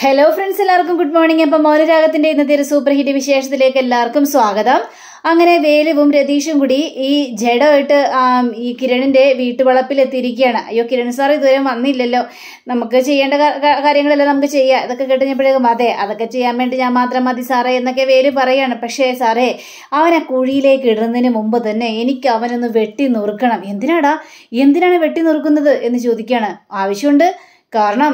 Hello friends, എല്ലാവർക്കും good morning. അപ്പം മൗനരാഗത്തിന്റെ ഇന്നത്തെ ഒരു സൂപ്പർ ഹിറ്റ് വിശേഷത്തിലേക്ക് എല്ലാവർക്കും സ്വാഗതം. അങ്ങനെ വേലുവും രതീഷും കൂടി ഈ ജഡമായിട്ട് ഈ കിരണിന്റെ വീട്ടുവളപ്പിലെത്തിയിരിക്കുകയാണ്. അയ്യോ, കിരൺ സാർ ഇതുവരെ വന്നില്ലല്ലോ, നമുക്ക് ചെയ്യേണ്ട കാര്യങ്ങളെല്ലാം നമുക്ക് ചെയ്യാം. ഇതൊക്കെ കേട്ടുകഴിഞ്ഞപ്പോഴേക്കും അതെ, അതൊക്കെ ചെയ്യാൻ വേണ്ടി ഞാൻ മാത്രം മതി സാറേ എന്നൊക്കെ വേലു പറയാണ്. പക്ഷേ സാറേ, അവനെ കുഴിയിലേക്ക് ഇടുന്നതിന് മുമ്പ് തന്നെ എനിക്ക് അവനൊന്ന് വെട്ടി നുറുക്കണം. എന്തിനാണ് വെട്ടി നുറുക്കുന്നത് എന്ന് ചോദിക്കുകയാണ്. ആവശ്യമുണ്ട്. കാരണം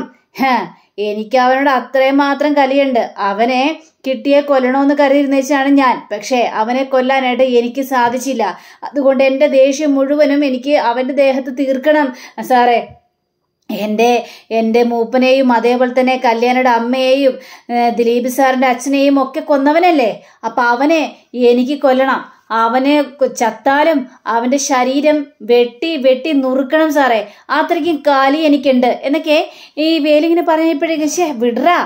എനിക്ക് അവനോട് അത്രയും മാത്രം കലിയുണ്ട്. അവനെ കിട്ടിയെ കൊല്ലണമെന്ന് കരുതിയിരുന്നേച്ചാണ് ഞാൻ. പക്ഷേ അവനെ കൊല്ലാനായിട്ട് എനിക്ക് സാധിച്ചില്ല. അതുകൊണ്ട് എൻ്റെ ദേഷ്യം മുഴുവനും എനിക്ക് അവൻ്റെ ദേഹത്ത് തീർക്കണം സാറേ. എൻ്റെ മൂപ്പനെയും അതേപോലെ തന്നെ കല്യാണിയുടെ അമ്മയെയും ദിലീപ് സാറിൻ്റെ അച്ഛനെയും ഒക്കെ കൊന്നവനല്ലേ. അപ്പം അവനെ എനിക്ക് കൊല്ലണം. അവനെ ചത്താലും അവൻ്റെ ശരീരം വെട്ടി നുറുക്കണം സാറേ. അത്രയ്ക്കും കാലി എനിക്കുണ്ട് എന്നൊക്കെ ഈ വേലിങ്ങനെ പറഞ്ഞപ്പോഴേക്കും വിടറാ,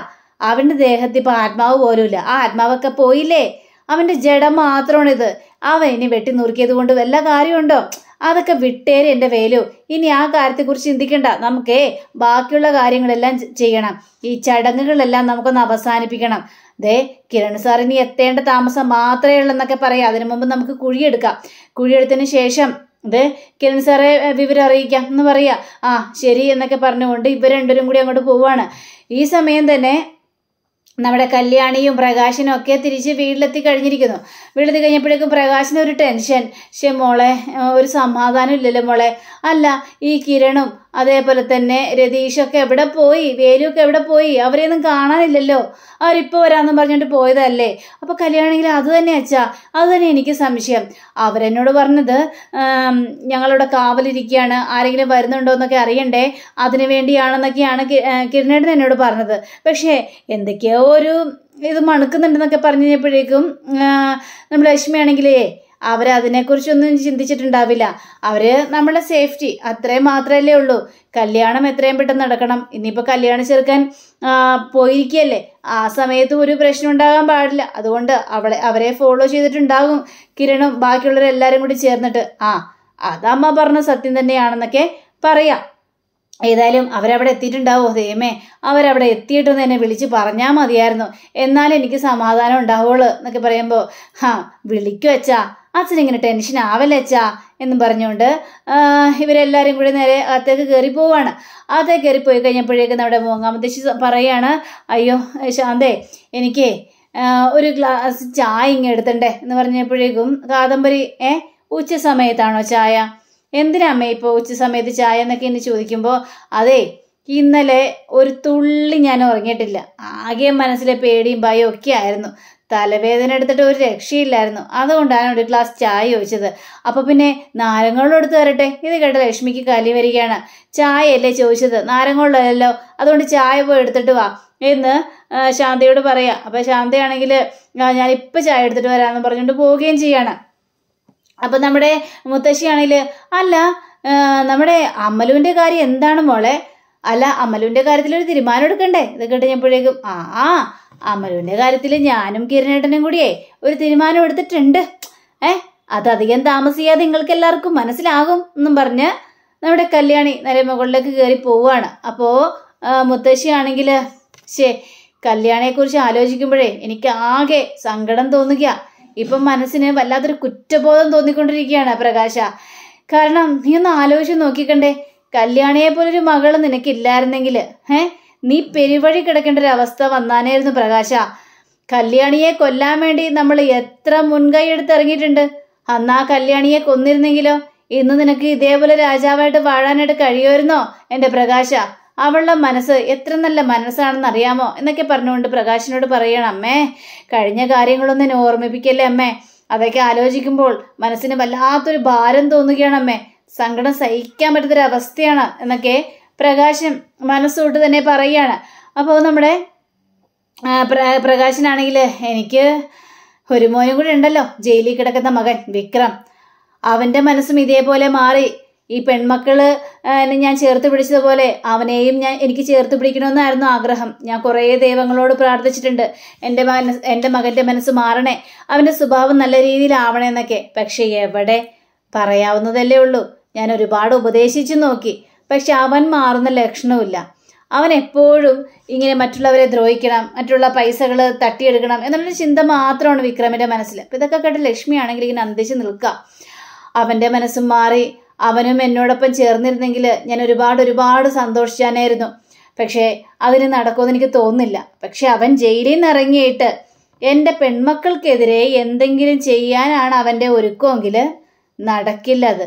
അവൻ്റെ ദേഹത്ത് ഇപ്പം ആത്മാവ് പോലുമില്ല. ആ ആത്മാവൊക്കെ പോയില്ലേ, അവൻ്റെ ജഡം മാത്രമാണിത്. അവൻ ഇനി വെട്ടി നുറുക്കിയത് കൊണ്ട് വല്ല കാര്യമുണ്ടോ? അതൊക്കെ വിട്ടേര് എൻ്റെ വേലു. ഇനി ആ കാര്യത്തെക്കുറിച്ച് ചിന്തിക്കണ്ട. നമുക്കേ ബാക്കിയുള്ള കാര്യങ്ങളെല്ലാം ചെയ്യണം. ഈ ചടങ്ങുകളെല്ലാം നമുക്കൊന്ന് അവസാനിപ്പിക്കണം. കിരൺ സാറിന് എത്തേണ്ട താമസം മാത്രമേ ഉള്ളൂ എന്നൊക്കെ പറയാം. അതിനു മുമ്പ് നമുക്ക് കുഴിയെടുക്കാം. കുഴിയെടുത്തതിന് ശേഷം കിരൺ സാറെ വിവരം അറിയിക്കാം എന്ന് പറയാ. ആ ശരി എന്നൊക്കെ പറഞ്ഞുകൊണ്ട് ഇവർ രണ്ടുപേരും കൂടി അങ്ങോട്ട് പോവാണ്. ഈ സമയം തന്നെ നമ്മുടെ കല്യാണിയും പ്രകാശനും ഒക്കെ തിരിച്ച് വീട്ടിലെത്തി കഴിഞ്ഞിരിക്കുന്നു. വീട്ടിലെത്തി കഴിഞ്ഞപ്പോഴേക്കും പ്രകാശിന് ഒരു ടെൻഷൻ. മോളെ, ഒരു സമാധാനം ഇല്ലല്ലോ മോളെ. അല്ല, ഈ കിരണും അതേപോലെ തന്നെ രതീഷൊക്കെ എവിടെ പോയി? വേലുവൊക്കെ എവിടെ പോയി? അവരെയൊന്നും കാണാനില്ലല്ലോ. അവരിപ്പോൾ വരാമെന്നും പറഞ്ഞിട്ട് പോയതല്ലേ. അപ്പോൾ കല്യാണെങ്കിൽ അത് തന്നെ അച്ഛാ, അത് തന്നെ എനിക്ക് സംശയം. അവരെന്നോട് പറഞ്ഞത് ഞങ്ങളിവിടെ കാവലിരിക്കുകയാണ്, ആരെങ്കിലും വരുന്നുണ്ടോ എന്നൊക്കെ അറിയണ്ടേ, അതിനു വേണ്ടിയാണെന്നൊക്കെയാണ് കിരണേട്ടൻ എന്നോട് പറഞ്ഞത്. പക്ഷേ എന്തൊക്കെയോ ഒരു ഇത് മണക്കുന്നുണ്ടെന്നൊക്കെ പറഞ്ഞു കഴിഞ്ഞപ്പോഴേക്കും നമ്മുടെ ലക്ഷ്മിയാണെങ്കിലേ അവരതിനെക്കുറിച്ചൊന്നും ചിന്തിച്ചിട്ടുണ്ടാവില്ല. അവര് നമ്മളെ സേഫ്റ്റി അത്രയും മാത്രമല്ലേ ഉള്ളൂ. കല്യാണം എത്രയും പെട്ടെന്ന് നടക്കണം. ഇനിയിപ്പോൾ കല്യാണം ചെറുക്കാൻ പോയിരിക്കുകയല്ലേ, ആ സമയത്ത് ഒരു പ്രശ്നം ഉണ്ടാകാൻ പാടില്ല. അതുകൊണ്ട് അവരെ ഫോളോ ചെയ്തിട്ടുണ്ടാകും കിരണും ബാക്കിയുള്ളവരെല്ലാവരും കൂടി ചേർന്നിട്ട്. അതമ്മ പറഞ്ഞ സത്യം തന്നെയാണെന്നൊക്കെ പറയാം. ഏതായാലും അവരവിടെ എത്തിയിട്ടുണ്ടാവോ? ദൈവമേ, അവരവിടെ എത്തിയിട്ടൊന്ന് എന്നെ വിളിച്ച് പറഞ്ഞാൽ മതിയായിരുന്നു, എന്നാലും എനിക്ക് സമാധാനം ഉണ്ടാവുള്ളൂ എന്നൊക്കെ പറയുമ്പോൾ വിളിക്കും അച്ഛാ, അച്ഛനിങ്ങനെ ടെൻഷൻ ആവല്ലേ അച്ഛാ എന്നും പറഞ്ഞുകൊണ്ട് ഇവരെല്ലാവരും കൂടി നേരെ അകത്തേക്ക് കയറി പോവാണ്. അകത്തേക്ക് കയറിപ്പോയി കഴിഞ്ഞപ്പോഴേക്കും നമ്മുടെ മൂങ്ങാമത്തേശി പറയാണ്, അയ്യോ ശാന്തേ, എനിക്ക് ഒരു ഗ്ലാസ് ചായ ഇങ്ങനെ എടുത്തണ്ടേ എന്ന് പറഞ്ഞപ്പോഴേക്കും കാദംബരി ഉച്ച സമയത്താണോ ചായ? എന്തിനാ അമ്മേ ഇപ്പോൾ ഉച്ച സമയത്ത് ചായ എന്നൊക്കെ എന്നെ ചോദിക്കുമ്പോൾ, അതെ ഇന്നലെ ഒരു തുള്ളി ഞാൻ ഉറങ്ങിയിട്ടില്ല. ആകെ മനസ്സിലെ പേടിയും ഭയവും ഒക്കെ ആയിരുന്നു. തലവേദന എടുത്തിട്ട് ഒരു രക്ഷയില്ലായിരുന്നു. അതുകൊണ്ടാണ് ഒരു ഗ്ലാസ് ചായ ചോദിച്ചത്. അപ്പോൾ പിന്നെ നാരങ്ങളും എടുത്ത് തരട്ടെ. ഇത് കേട്ട ലക്ഷ്മിക്ക് കലി വരികയാണ്. ചായയല്ലേ ചോദിച്ചത്, നാരങ്ങളുള്ളതല്ലോ, അതുകൊണ്ട് ചായ പോയി എടുത്തിട്ട് വാ എന്ന് ശാന്തയോട് പറയാം. അപ്പോൾ ശാന്തയാണെങ്കിൽ ഞാനിപ്പോൾ ചായ എടുത്തിട്ട് വരാമെന്ന് പറഞ്ഞുകൊണ്ട് പോവുകയും ചെയ്യാണ്. അപ്പം നമ്മുടെ മുത്തശ്ശിയാണെങ്കിൽ, അല്ല നമ്മുടെ അമ്മലുവിൻ്റെ കാര്യം എന്താണ് മോളെ? അല്ല, അമ്മലുവിൻ്റെ കാര്യത്തിൽ ഒരു തീരുമാനം എടുക്കണ്ടേ? ഇത് കേട്ടുകഴിഞ്ഞപ്പോഴേക്കും അമ്മലുവിൻ്റെ കാര്യത്തിൽ ഞാനും കിരണേട്ടനും കൂടിയേ ഒരു തീരുമാനം എടുത്തിട്ടുണ്ട്. അതധികം താമസിയാതെ നിങ്ങൾക്ക് എല്ലാവർക്കും മനസ്സിലാകും എന്നും പറഞ്ഞ് നമ്മുടെ കല്യാണി നേരെ മുകളിലേക്ക് കയറി പോവുകയാണ്. അപ്പോൾ മുത്തശ്ശിയാണെങ്കിൽ, കല്യാണിയെക്കുറിച്ച് ആലോചിക്കുമ്പോഴേ എനിക്ക് ആകെ സങ്കടം തോന്നുക. ഇപ്പം മനസ്സിന് വല്ലാത്തൊരു കുറ്റബോധം തോന്നിക്കൊണ്ടിരിക്കുകയാണ് പ്രകാശ. കാരണം നീ ഒന്ന് ആലോചിച്ച് നോക്കിക്കണ്ടേ, കല്യാണിയെ പോലൊരു മകള് നിനക്കില്ലായിരുന്നെങ്കിൽ നീ പെരുവഴി കിടക്കേണ്ട ഒരു അവസ്ഥ വന്നാനായിരുന്നു പ്രകാശ. കല്യാണിയെ കൊല്ലാൻ വേണ്ടി നമ്മൾ എത്ര മുൻകൈ എടുത്തിറങ്ങിയിട്ടുണ്ട്. അന്ന് ആ കല്യാണിയെ കൊന്നിരുന്നെങ്കിലോ ഇന്ന് നിനക്ക് ഇതേപോലെ രാജാവായിട്ട് വാഴാനായിട്ട് കഴിയുമായിരുന്നോ എൻ്റെ പ്രകാശ? അവളുടെ മനസ്സ് എത്ര നല്ല മനസ്സാണെന്ന് അറിയാമോ എന്നൊക്കെ പറഞ്ഞുകൊണ്ട് പ്രകാശിനോട് പറയണം, അമ്മേ കഴിഞ്ഞ കാര്യങ്ങളൊന്നും എന്നെ ഓർമ്മിപ്പിക്കല്ലേ അമ്മേ. അതൊക്കെ ആലോചിക്കുമ്പോൾ മനസ്സിന് വല്ലാത്തൊരു ഭാരം തോന്നുകയാണ് അമ്മേ. സങ്കടം സഹിക്കാൻ പറ്റാത്തൊരവസ്ഥയാണ് എന്നൊക്കെ പ്രകാശൻ മനസ്സോട്ട് തന്നെ പറയുകയാണ്. അപ്പോൾ നമ്മുടെ പ്രകാശനാണെങ്കിൽ, എനിക്ക് ഒരു മോനും കൂടി ഉണ്ടല്ലോ, ജയിലിൽ കിടക്കുന്ന മകൻ വിക്രം. അവൻ്റെ മനസ്സും ഇതേപോലെ മാറി. ഈ പെൺമക്കള് ഞാൻ ചേർത്ത് പിടിച്ചതുപോലെ അവനെയും എനിക്ക് ചേർത്ത് പിടിക്കണമെന്നായിരുന്നു ആഗ്രഹം. ഞാൻ കുറേ ദൈവങ്ങളോട് പ്രാർത്ഥിച്ചിട്ടുണ്ട്, എൻ്റെ മകൻ്റെ മനസ്സ് മാറണേ, അവൻ്റെ സ്വഭാവം നല്ല രീതിയിലാവണേ എന്നൊക്കെ. പക്ഷെ എവിടെ, പറയാവുന്നതല്ലേ ഉള്ളൂ. ഞാൻ ഒരുപാട് ഉപദേശിച്ചു നോക്കി, പക്ഷെ അവൻ മാറുന്ന ലക്ഷണമില്ല. അവൻ എപ്പോഴും ഇങ്ങനെ മറ്റുള്ളവരെ ദ്രോഹിക്കണം, മറ്റുള്ള പൈസകൾ തട്ടിയെടുക്കണം എന്നുള്ളൊരു ചിന്ത മാത്രമാണ് വിക്രമിന്റെ മനസ്സിൽ. അപ്പം ഇതൊക്കെ കേട്ട് ലക്ഷ്മിയാണെങ്കിൽ ഇങ്ങനെ അന്തിച്ച് നിൽക്കുക. അവന്റെ മനസ്സും മാറി. അവനും എന്നോടൊപ്പം ചേർന്നിരുന്നെങ്കിൽ ഞാൻ ഒരുപാട് സന്തോഷിച്ചാനായിരുന്നു. പക്ഷേ അതിന് നടക്കുമെന്ന് എനിക്ക് തോന്നുന്നില്ല. പക്ഷെ അവൻ ജയിലിൽ നിന്ന് ഇറങ്ങിയിട്ട് എൻ്റെ പെൺമക്കൾക്കെതിരെ എന്തെങ്കിലും ചെയ്യാനാണ് അവൻ്റെ ഒരുക്കമെങ്കിൽ നടക്കില്ല അത്.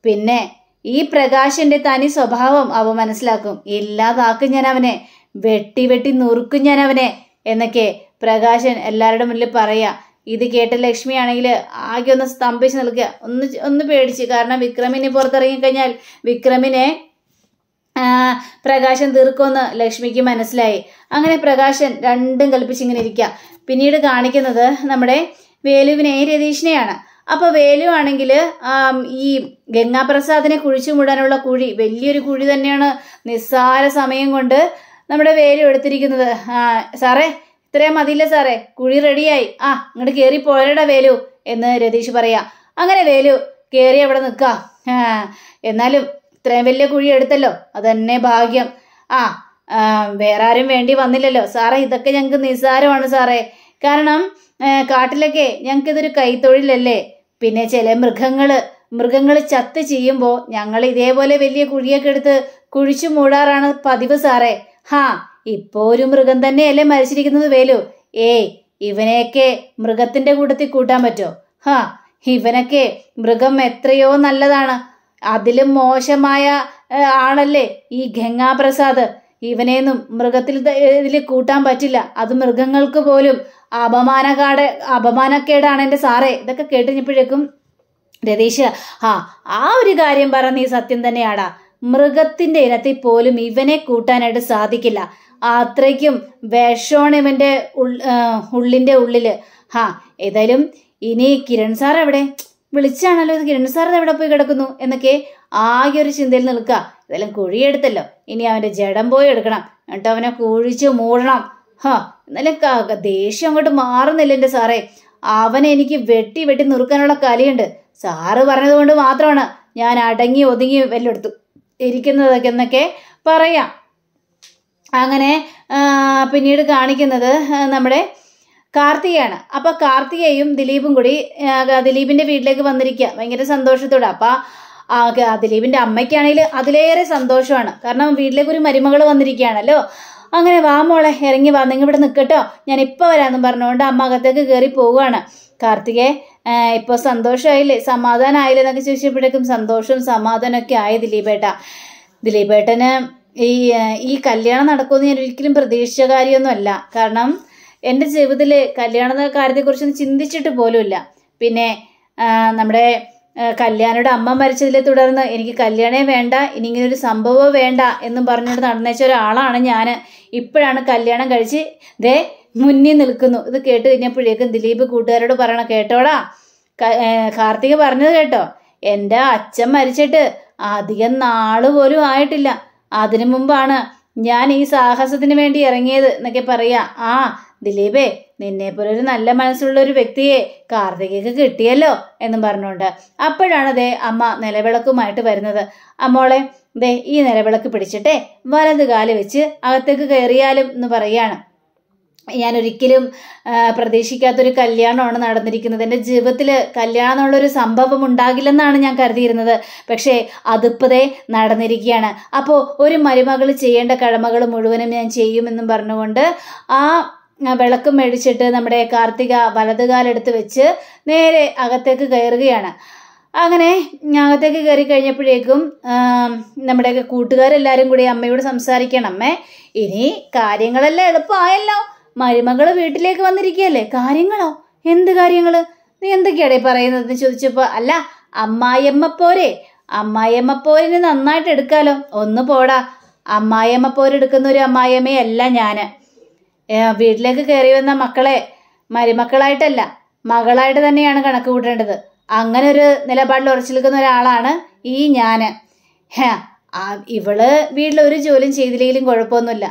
പിന്നെ ഈ പ്രകാശന്റെ തനി സ്വഭാവം അവൻ മനസ്സിലാക്കും. ഇല്ലാതാക്കും ഞാൻ അവനെ, വെട്ടി നുറുക്കും ഞാൻ അവനെ എന്നൊക്കെ പ്രകാശൻ എല്ലാവരുടെ മുന്നിൽ പറയാ. ഇത് കേട്ട ലക്ഷ്മിയാണെങ്കിൽ ആകെ ഒന്ന് സ്തംഭിച്ച് നിൽക്കുക, ഒന്ന് പേടിച്ച്. കാരണം വിക്രമിനെ പുറത്തിറങ്ങിക്കഴിഞ്ഞാൽ വിക്രമിനെ പ്രകാശൻ തീർക്കുമെന്ന് ലക്ഷ്മിക്ക് മനസ്സിലായി. അങ്ങനെ പ്രകാശൻ രണ്ടും കൽപ്പിച്ചിങ്ങനെ ഇരിക്കുക. പിന്നീട് കാണിക്കുന്നത് നമ്മുടെ വേലുവിനെയും രതീഷിനെയാണ്. അപ്പൊ വേലു ആണെങ്കിൽ ഈ ഗംഗാപ്രസാദിനെ കുഴിച്ചു മൂടാനുള്ള കുഴി, വലിയൊരു കുഴി തന്നെയാണ് നിസ്സാര സമയം കൊണ്ട് നമ്മുടെ വേലു എടുത്തിരിക്കുന്നത്. സാറേ ഇത്രയും മതിയില്ല സാറേ, കുഴി റെഡിയായി, ഇങ്ങോട്ട് കയറി പോരടാ വേലു എന്ന് രതീഷ് പറയാ. അങ്ങനെ വേലു കയറി അവിടെ നിൽക്ക. എന്നാലും ഇത്രയും വലിയ കുഴി എടുത്തല്ലോ, അതന്നെ ഭാഗ്യം. വേറെ ആരും വേണ്ടി വന്നില്ലല്ലോ സാറേ. ഇതൊക്കെ ഞങ്ങൾക്ക് നിസ്സാരമാണ് സാറേ. കാരണം കാട്ടിലൊക്കെ ഞങ്ങൾക്ക് ഇതൊരു കൈത്തൊഴിലല്ലേ. പിന്നെ ചില മൃഗങ്ങൾ ചത്ത് ചെയ്യുമ്പോൾ ഞങ്ങൾ ഇതേപോലെ വലിയ കുഴിയൊക്കെ എടുത്ത് കുഴിച്ചു മൂടാറാണ് പതിവ് സാറേ. ഇപ്പോ ഒരു മൃഗം തന്നെയല്ലേ മരിച്ചിരിക്കുന്നത് വേലു. ഇവനെയൊക്കെ മൃഗത്തിന്റെ കൂട്ടത്തിൽ കൂട്ടാൻ പറ്റോ? ഇവനൊക്കെ മൃഗം എത്രയോ നല്ലതാണ്. അതിലും മോശമായ ആളല്ലേ ഈ ഗംഗാപ്രസാദ്. ഇവനെയൊന്നും ഇതിൽ കൂട്ടാൻ പറ്റില്ല. അത് മൃഗങ്ങൾക്ക് പോലും അപമാനക്കേടാണ് എൻ്റെ സാറേ. ഇതൊക്കെ കേട്ടുകഴിഞ്ഞപ്പോഴേക്കും രതീഷ് ആ ഒരു കാര്യം പറഞ്ഞ നീ സത്യം തന്നെയാടാ. മൃഗത്തിന്റെ ഇനത്തിൽ പോലും ഇവനെ കൂട്ടാനായിട്ട് സാധിക്കില്ല. അത്രയ്ക്കും വിഷമാണ് ഇവന്റെ ഉള്ളിന്റെ ഉള്ളില്. ഏതായാലും ഇനി കിരൺ സാർ എവിടെ? വിളിച്ചാണല്ലോ, ഇത് കിരൺ സാർ എവിടെ പോയി കിടക്കുന്നു എന്നൊക്കെ ആകെ ഒരു ചിന്തയിൽ നിൽക്കുക. ഏതായാലും കുഴിയെടുത്തല്ലോ, ഇനി അവന്റെ ജഡം പോയി എടുക്കണം, എന്നിട്ട് അവനെ കുഴിച്ച് മൂടണം. എന്നാലും ദേഷ്യം അങ്ങോട്ട് മാറുന്നില്ല എൻ്റെ സാറേ. അവനെ എനിക്ക് വെട്ടി നുറുക്കാനുള്ള കലിയുണ്ട്. സാറ് പറഞ്ഞത് കൊണ്ട് മാത്രമാണ് ഞാൻ അടങ്ങി ഒതുങ്ങി വെല്ലെടുത്തു ഇരിക്കുന്നതൊക്കെ എന്നൊക്കെ പറയാം. അങ്ങനെ പിന്നീട് കാണിക്കുന്നത് നമ്മുടെ കാർത്തികയാണ്. അപ്പൊ കാർത്തികയും ദിലീപും കൂടി ദിലീപിന്റെ വീട്ടിലേക്ക് വന്നിരിക്കുക ഭയങ്കര സന്തോഷത്തോടെ. അപ്പൊ ദിലീപിന്റെ അമ്മയ്ക്കാണെങ്കിൽ അതിലേറെ സന്തോഷമാണ്. കാരണം വീട്ടിലേക്ക് ഒരു മരുമകൾ വന്നിരിക്കുകയാണല്ലോ. അങ്ങനെ വാ മോളെ, ഇറങ്ങി വാ, നിങ്ങൾ ഇവിടെ നിൽക്കട്ടോ, ഞാൻ ഇപ്പൊ വരാമെന്നും പറഞ്ഞുകൊണ്ട് അമ്മ അകത്തേക്ക് കയറി പോവുകയാണ്. കാർത്തികെ ഇപ്പൊ സന്തോഷമായില്ലേ, സമാധാനമായില്ലേ എന്നൊക്കെ ചോദിച്ചപ്പോഴേക്കും സന്തോഷവും സമാധാനമൊക്കെ ആയി ദിലീപേട്ടന് ഈ കല്യാണം നടക്കുമെന്ന് ഞാൻ ഒരിക്കലും പ്രതീക്ഷിച്ച കാര്യമൊന്നുമല്ല. കാരണം എൻ്റെ ജീവിതത്തിൽ കല്യാണ കാര്യത്തെക്കുറിച്ചൊന്നും ചിന്തിച്ചിട്ട് പോലുമില്ല. പിന്നെ നമ്മുടെ കല്യാണിയുടെ അമ്മ മരിച്ചതിലെ തുടർന്ന് എനിക്ക് കല്യാണേ വേണ്ട, ഇനി ഇങ്ങനൊരു സംഭവമോ വേണ്ട എന്നും പറഞ്ഞുകൊണ്ട് നടന്നേച്ച ഒരാളാണ് ഞാൻ. ഇപ്പോഴാണ് കല്യാണം കഴിച്ച് മുന്നിൽ നിൽക്കുന്നു. ഇത് കേട്ട് കഴിഞ്ഞപ്പോഴേക്കും ദിലീപ് കൂട്ടുകാരോട് പറയണം, കേട്ടോടാ കാർത്തിക പറഞ്ഞത് കേട്ടോ, എൻ്റെ അച്ഛൻ മരിച്ചിട്ട് അധികം നാള് പോലും ആയിട്ടില്ല, അതിനു മുമ്പാണ് ഞാൻ ഈ സാഹസത്തിന് വേണ്ടി ഇറങ്ങിയത് എന്നൊക്കെ പറയാ. ദിലീപേ, നിന്നെ പോലെ ഒരു നല്ല മനസ്സുള്ള ഒരു വ്യക്തിയെ കാർത്തികയ്ക്ക് കിട്ടിയല്ലോ എന്നും പറഞ്ഞുകൊണ്ട് അപ്പോഴാണ് അമ്മ നിലവിളക്കുമായിട്ട് വരുന്നത്. അമ്മോളെ ഈ നിലവിളക്ക് പിടിച്ചിട്ടെ വലത് കാല് വെച്ച് അകത്തേക്ക് കയറിയാലും എന്ന് പറയാണ്. ഞാൻ ഒരിക്കലും പ്രതീക്ഷിക്കാത്തൊരു കല്യാണമാണ് നടന്നിരിക്കുന്നത്. എൻ്റെ ജീവിതത്തിൽ കല്യാണം എന്നുള്ളൊരു സംഭവം ഉണ്ടാകില്ലെന്നാണ് ഞാൻ കരുതിയിരുന്നത്. പക്ഷേ അതിപ്പതേ നടന്നിരിക്കുകയാണ്. അപ്പോൾ ഒരു മരുമകൾ ചെയ്യേണ്ട കടമകൾ മുഴുവനും ഞാൻ ചെയ്യുമെന്നും പറഞ്ഞുകൊണ്ട് വിളക്ക് മേടിച്ചിട്ട് നമ്മുടെ കാർത്തിക വലതുകാലെടുത്ത് വെച്ച് നേരെ അകത്തേക്ക് കയറുകയാണ്. അങ്ങനെ അകത്തേക്ക് കയറി കഴിഞ്ഞപ്പോഴേക്കും നമ്മുടെ കൂട്ടുകാരെല്ലാവരും കൂടി അമ്മയോട് സംസാരിക്കണം. അമ്മേ, ഇനി കാര്യങ്ങളെല്ലാം എളുപ്പമായല്ലോ, മരുമകൾ വീട്ടിലേക്ക് വന്നിരിക്കുകയല്ലേ. കാര്യങ്ങളോ? എന്ത് കാര്യങ്ങള്? നീ എന്തൊക്കെയാടേ പറയുന്നതെന്ന് ചോദിച്ചപ്പോ, അല്ല അമ്മായിയമ്മ പോരിന് നന്നായിട്ട് എടുക്കാലോ. ഒന്ന് പോടാ, അമ്മായിയമ്മ പോരെടുക്കുന്ന ഒരു അമ്മായിയമ്മയല്ല ഞാന്. വീട്ടിലേക്ക് കയറി വന്ന മക്കളെ മരുമക്കളായിട്ടല്ല മകളായിട്ട് തന്നെയാണ് കണക്ക് കൂട്ടേണ്ടത്. അങ്ങനെ ഒരു നിലപാടിൽ ഉറച്ചു നിൽക്കുന്ന ഒരാളാണ് ഈ ഞാന്. ഇവള് വീട്ടിലൊരു ജോലിയും ചെയ്തില്ലെങ്കിലും കുഴപ്പമൊന്നുമില്ല,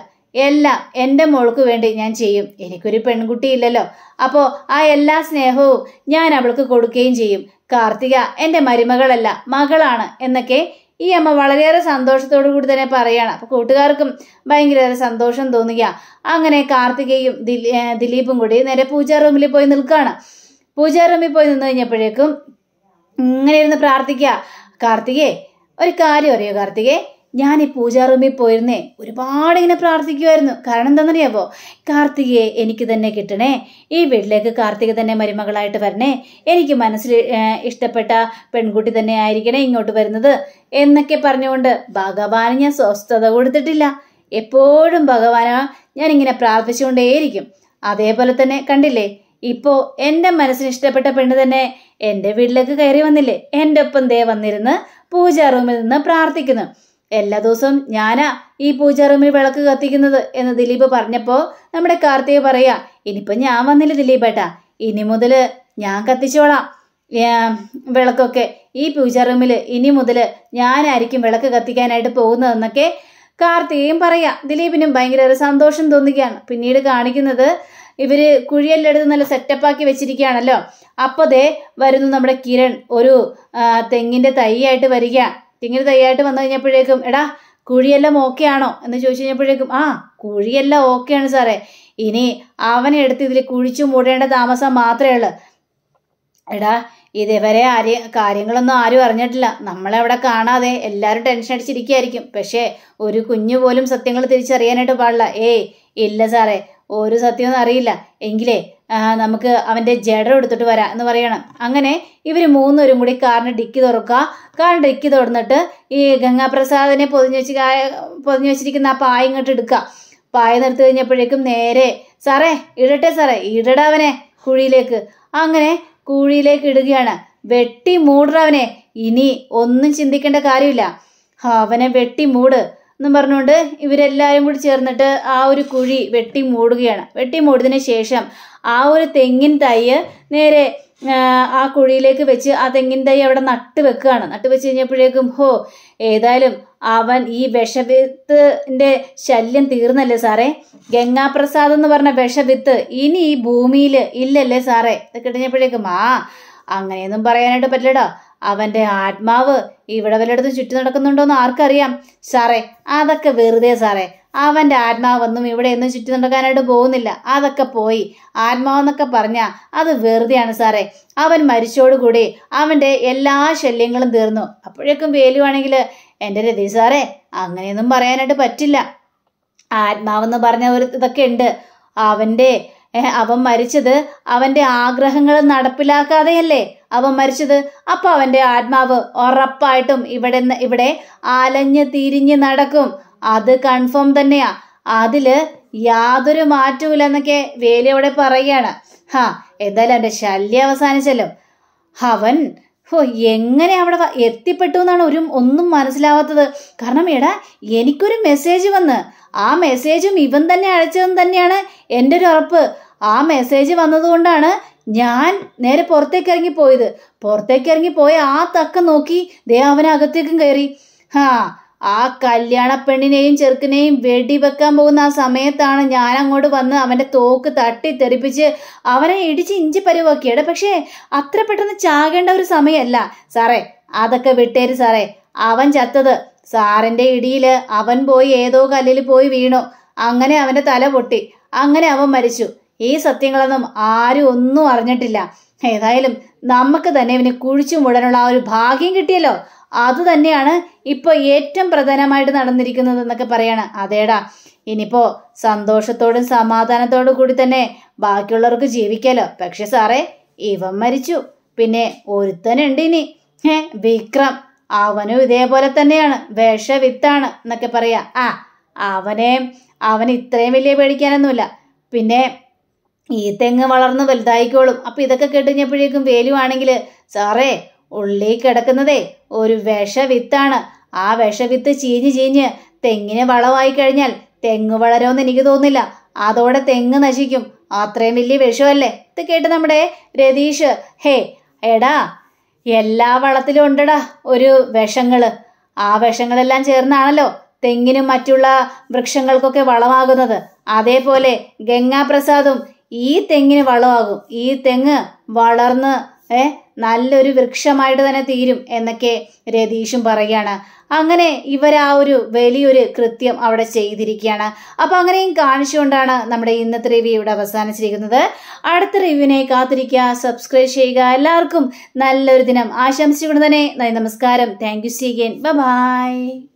എല്ലാം എൻ്റെ മോൾക്ക് വേണ്ടി ഞാൻ ചെയ്യും. എനിക്കൊരു പെൺകുട്ടിയില്ലല്ലോ, അപ്പോൾ ആ എല്ലാ സ്നേഹവും ഞാൻ അവൾക്ക് കൊടുക്കുകയും ചെയ്യും. കാർത്തിക എൻ്റെ മരുമകളല്ല, മകളാണ് എന്നൊക്കെ ഈ അമ്മ വളരെയേറെ സന്തോഷത്തോടു കൂടി തന്നെ പറയാണ്. അപ്പൊ കൂട്ടുകാർക്കും ഭയങ്കര സന്തോഷം തോന്നുക. അങ്ങനെ കാർത്തികയും ദിലീപും കൂടി നേരെ പൂജാ റൂമിൽ പോയി നിൽക്കുകയാണ്. പൂജാ റൂമിൽ പോയി നിന്ന് കഴിഞ്ഞപ്പോഴേക്കും ഇങ്ങനെ ഇരുന്ന് പ്രാർത്ഥിക്കുക. കാർത്തികേ, ഒരു കാര്യം അറിയോ കാർത്തികേ, ഞാൻ ഈ പൂജാ റൂമിൽ പോയിരുന്നേ ഒരുപാട് ഇങ്ങനെ പ്രാർത്ഥിക്കുമായിരുന്നു. കാരണം എന്താണെന്നറിയാവോ, കാർത്തികയെ എനിക്ക് തന്നെ കിട്ടണേ, ഈ വീട്ടിലേക്ക് കാർത്തിക തന്നെ മരുമകളായിട്ട് വരണേ, എനിക്ക് മനസ്സിൽ ഇഷ്ടപ്പെട്ട പെൺകുട്ടി തന്നെ ആയിരിക്കണേ ഇങ്ങോട്ട് വരുന്നത് എന്നൊക്കെ പറഞ്ഞുകൊണ്ട് ഭഗവാന് ഞാൻ സ്വസ്ഥത കൊടുത്തിട്ടില്ല. എപ്പോഴും ഭഗവാനാ ഞാനിങ്ങനെ പ്രാർത്ഥിച്ചുകൊണ്ടേയിരിക്കും. അതേപോലെ തന്നെ കണ്ടില്ലേ, ഇപ്പോ എൻ്റെ മനസ്സിന് ഇഷ്ടപ്പെട്ട പെണ്ണ് തന്നെ എൻ്റെ വീട്ടിലേക്ക് കയറി വന്നില്ലേ, എൻ്റെ ഒപ്പം ദേ വന്നിരുന്ന് പൂജാ റൂമിൽ നിന്ന് പ്രാർത്ഥിക്കുന്നു. എല്ലാ ദിവസവും ഞാനാ ഈ പൂജാ റൂമിൽ വിളക്ക് കത്തിക്കുന്നത് എന്ന് ദിലീപ് പറഞ്ഞപ്പോൾ നമ്മുടെ കാർത്തിക പറയാ, ഇനിയിപ്പോൾ ഞാൻ വന്നില്ല ദിലീപേട്ടാ, ഇനി മുതൽ ഞാൻ കത്തിച്ചോളാം വിളക്കൊക്കെ ഈ പൂജാ റൂമിൽ, ഇനി മുതൽ ഞാനായിരിക്കും വിളക്ക് കത്തിക്കാനായിട്ട് പോകുന്നതെന്നൊക്കെ കാർത്തികയും പറയാ. ദിലീപിനും ഭയങ്കര ഒരു സന്തോഷം തോന്നുകയാണ്. പിന്നീട് കാണിക്കുന്നത് ഇവര് കുഴിയെല്ലാം എടുത്ത് നല്ല സെറ്റപ്പാക്കി വെച്ചിരിക്കുകയാണല്ലോ. അപ്പോൾ ദേ വരുന്നു നമ്മുടെ കിരൺ, ഒരു തെങ്ങിന്റെ തൈയായിട്ട് വരിക. തെങ്ങിന്റെ തൈയായിട്ട് വന്നു കഴിഞ്ഞപ്പോഴേക്കും, എടാ കുഴിയെല്ലാം ഓക്കെ ആണോ എന്ന് ചോദിച്ചു കഴിഞ്ഞപ്പോഴേക്കും, ആ കുഴിയെല്ലാം ഓക്കെയാണ് സാറേ, ഇനി അവനെ എടുത്ത് ഇതിൽ കുഴിച്ചു മൂടേണ്ട താമസം മാത്രമേ ഉള്ളൂ. എടാ ഇതേവരെ കാര്യങ്ങളൊന്നും ആരും അറിഞ്ഞിട്ടില്ല, നമ്മളവിടെ കാണാതെ എല്ലാവരും ടെൻഷൻ അടിച്ചിരിക്കുകയായിരിക്കും. പക്ഷേ ഒരു കുഞ്ഞു പോലും സത്യങ്ങൾ തിരിച്ചറിയാനായിട്ട് പാടില്ല. ഏയ് ഇല്ല സാറേ, ഒരു സത്യമൊന്നും അറിയില്ല, എങ്കിലേ നമുക്ക് അവൻ്റെ ജഡം എടുത്തിട്ട് വരാം എന്ന് പറയണം. അങ്ങനെ ഇവർ മൂന്നുപേരും കൂടി കാറിന് ഡിക്കി തുറക്കുക. കാറിന് ഡിക്കി തുറന്നിട്ട് ഈ ഗംഗാപ്രസാദിനെ പൊതിഞ്ഞു വെച്ചിരിക്കുന്ന ആ പായ ഇങ്ങോട്ട് എടുക്കുക. പായ നിർത്തി കഴിഞ്ഞപ്പോഴേക്കും നേരെ, സാറേ ഇടട്ടെ സാറേ, ഇടടാവനെ കുഴിയിലേക്ക്. അങ്ങനെ കുഴിയിലേക്ക് ഇടുകയാണ്. വെട്ടി മൂടവനെ, ഇനി ഒന്നും ചിന്തിക്കേണ്ട കാര്യമില്ല, അവനെ വെട്ടി മൂട് എന്നും പറഞ്ഞുകൊണ്ട് ഇവരെല്ലാവരും കൂടി ചേർന്നിട്ട് ആ ഒരു കുഴി വെട്ടി മൂടുകയാണ്. വെട്ടി മൂടിയതിന് ശേഷം ആ ഒരു തെങ്ങിൻ തൈ നേരെ ആ കുഴിയിലേക്ക് വെച്ച് ആ തെങ്ങിൻ തൈ അവിടെ നട്ട് വെക്കുകയാണ്. നട്ട് വെച്ച് കഴിഞ്ഞപ്പോഴേക്കും, ഏതായാലും അവൻ ഈ വിഷവിത്തിന്റെ ശല്യം തീർന്നല്ലേ സാറേ, ഗംഗാപ്രസാദ് എന്ന് പറഞ്ഞ വിഷവിത്ത് ഇനി ഈ ഭൂമിയിൽ ഇല്ലല്ലേ സാറേ. ഇത് കിട്ടഞ്ഞപ്പോഴേക്കും, അങ്ങനെയൊന്നും പറയാനായിട്ട് പറ്റില്ലടോ, അവന്റെ ആത്മാവ് ഇവിടെ വല്ലയിടത്തും ചുറ്റി നടക്കുന്നുണ്ടോന്ന് ആർക്കറിയാം സാറേ, അതൊക്കെ വെറുതെ സാറേ, അവന്റെ ആത്മാവൊന്നും ഇവിടെ ഒന്നും ചുറ്റി നടക്കാനായിട്ട് പോകുന്നില്ല, അതൊക്കെ പോയി. ആത്മാവെന്നൊക്കെ പറഞ്ഞാൽ അത് വെറുതെയാണ് സാറേ, അവൻ മരിച്ചോടുകൂടി അവന്റെ എല്ലാ ശല്യങ്ങളും തീർന്നു. അപ്പോഴേക്കും വേലുവാണെങ്കിൽ, എൻ്റെ രതി സാറേ അങ്ങനെയൊന്നും പറയാനായിട്ട് പറ്റില്ല, ആത്മാവെന്ന് പറഞ്ഞ ഒരു ഇതൊക്കെ ഉണ്ട്, അവൻ മരിച്ചത് അവന്റെ ആഗ്രഹങ്ങൾ നടപ്പിലാക്കാതെയല്ലേ അവൻ മരിച്ചത്. അപ്പൊ അവന്റെ ആത്മാവ് ഉറപ്പായിട്ടും ഇവിടെ അലഞ്ഞ് തിരിഞ്ഞ് നടക്കും, അത് കൺഫേം തന്നെയാ, അതില് യാതൊരു മാറ്റവും എന്നൊക്കെ വേലിയോടെ പറയുകയാണ്. എന്തായാലും എൻ്റെ ശല്യം അവസാനിച്ചല്ലോ. അവൻ എങ്ങനെ അവിടെ എത്തിപ്പെട്ടു എന്നാണ് ഒന്നും മനസ്സിലാവാത്തത്. കാരണം എടാ, എനിക്കൊരു മെസ്സേജ് വന്ന്, ആ മെസ്സേജും ഇവൻ തന്നെ അയച്ചതെന്ന് തന്നെയാണ് എൻ്റെ ഒരു ഉറപ്പ്. ആ മെസ്സേജ് വന്നതുകൊണ്ടാണ് ഞാൻ നേരെ പുറത്തേക്ക് ഇറങ്ങിപ്പോയത്. പുറത്തേക്ക് ഇറങ്ങിപ്പോയ ആ തക്കം നോക്കി ദേ അവനകത്തേക്കും കയറി. ആ കല്യാണ പെണ്ണിനെയും ചെറുക്കനെയും വെടിവെക്കാൻ പോകുന്ന ആ സമയത്താണ് ഞാൻ അങ്ങോട്ട് വന്ന് അവന്റെ തോക്ക് തട്ടി തെറിപ്പിച്ച് അവനെ ഇടിച്ച് ഇഞ്ചി പരുവാക്കിയത്. പക്ഷേ അത്ര പെട്ടെന്ന് ചാകേണ്ട ഒരു സമയമല്ല സാറേ, അതൊക്കെ വിട്ടേര് സാറേ. അവൻ ചത്തത് സാറിന്റെ ഇടിയില് അവൻ പോയി ഏതോ കല്ലിൽ പോയി വീണു, അങ്ങനെ അവന്റെ തല പൊട്ടി, അങ്ങനെ അവൻ മരിച്ചു. ഈ സത്യങ്ങളൊന്നും ആരും ഒന്നും അറിഞ്ഞിട്ടില്ല. ഏതായാലും നമുക്ക് തന്നെ ഇവനെ കുഴിച്ചു മൂടാനുള്ള ആ ഒരു ഭാഗ്യം കിട്ടിയല്ലോ, അത് തന്നെയാണ് ഇപ്പൊ ഏറ്റവും പ്രധാനമായിട്ട് നടന്നിരിക്കുന്നത് എന്നൊക്കെ പറയാണ്. അതേടാ, ഇനിയിപ്പോ സന്തോഷത്തോടും സമാധാനത്തോടും കൂടി തന്നെ ബാക്കിയുള്ളവർക്ക് ജീവിക്കാലോ. പക്ഷെ സാറേ, ഇവൻ മരിച്ചു, പിന്നെ ഒരുത്തനുണ്ട് ഇനി, വിക്രം, അവനും ഇതേപോലെ തന്നെയാണ്, വിഷവിത്താണ് എന്നൊക്കെ പറയാ. അവന് ഇത്രയും വലിയ പേടിക്കാനൊന്നുമില്ല, പിന്നെ ഈ തെങ്ങ് വളർന്ന് വലുതായിക്കോളും. അപ്പൊ ഇതൊക്കെ കേട്ടുകഴിഞ്ഞപ്പോഴേക്കും വേലുവാണെങ്കിൽ, സാറേ ഉള്ളി കിടക്കുന്നതേ ഒരു വിഷവിത്താണ്, ആ വിഷവിത്ത് ചീഞ്ഞ് തെങ്ങിന് വളമായി കഴിഞ്ഞാൽ തെങ്ങ് വളരുമെന്ന് എനിക്ക് തോന്നുന്നില്ല, അതോടെ തെങ്ങ് നശിക്കും, അത്രയും വലിയ വിഷമല്ലേ. ഇത് കേട്ട് നമ്മുടെ രതീഷ്, എടാ എല്ലാ വളത്തിലും ഉണ്ടടാ ഒരു വിഷങ്ങള്, ആ വിഷങ്ങളെല്ലാം ചേർന്നാണല്ലോ തെങ്ങിനും മറ്റുള്ള വൃക്ഷങ്ങൾക്കൊക്കെ വളമാകുന്നത്. അതേപോലെ ഗംഗാപ്രസാദും ഈ തെങ്ങിന് വളമാകും, ഈ തെങ്ങ് വളർന്ന് നല്ലൊരു വൃക്ഷമായിട്ട് തന്നെ തീരും എന്നൊക്കെ രതീഷും പറയുകയാണ്. അങ്ങനെ ഇവർ ആ ഒരു വലിയൊരു കൃത്യം അവിടെ ചെയ്തിരിക്കുകയാണ്. അപ്പൊ അങ്ങനെയും കാണിച്ചുകൊണ്ടാണ് നമ്മുടെ ഇന്നത്തെ റിവ്യൂ ഇവിടെ അവസാനിച്ചിരിക്കുന്നത്. അടുത്ത റിവ്യൂവിനെ കാത്തിരിക്കുക, സബ്സ്ക്രൈബ് ചെയ്യുക. എല്ലാവർക്കും നല്ലൊരു ദിനം ആശംസിച്ചുകൊണ്ട് തന്നെ നമസ്കാരം. Thank you. See again. By.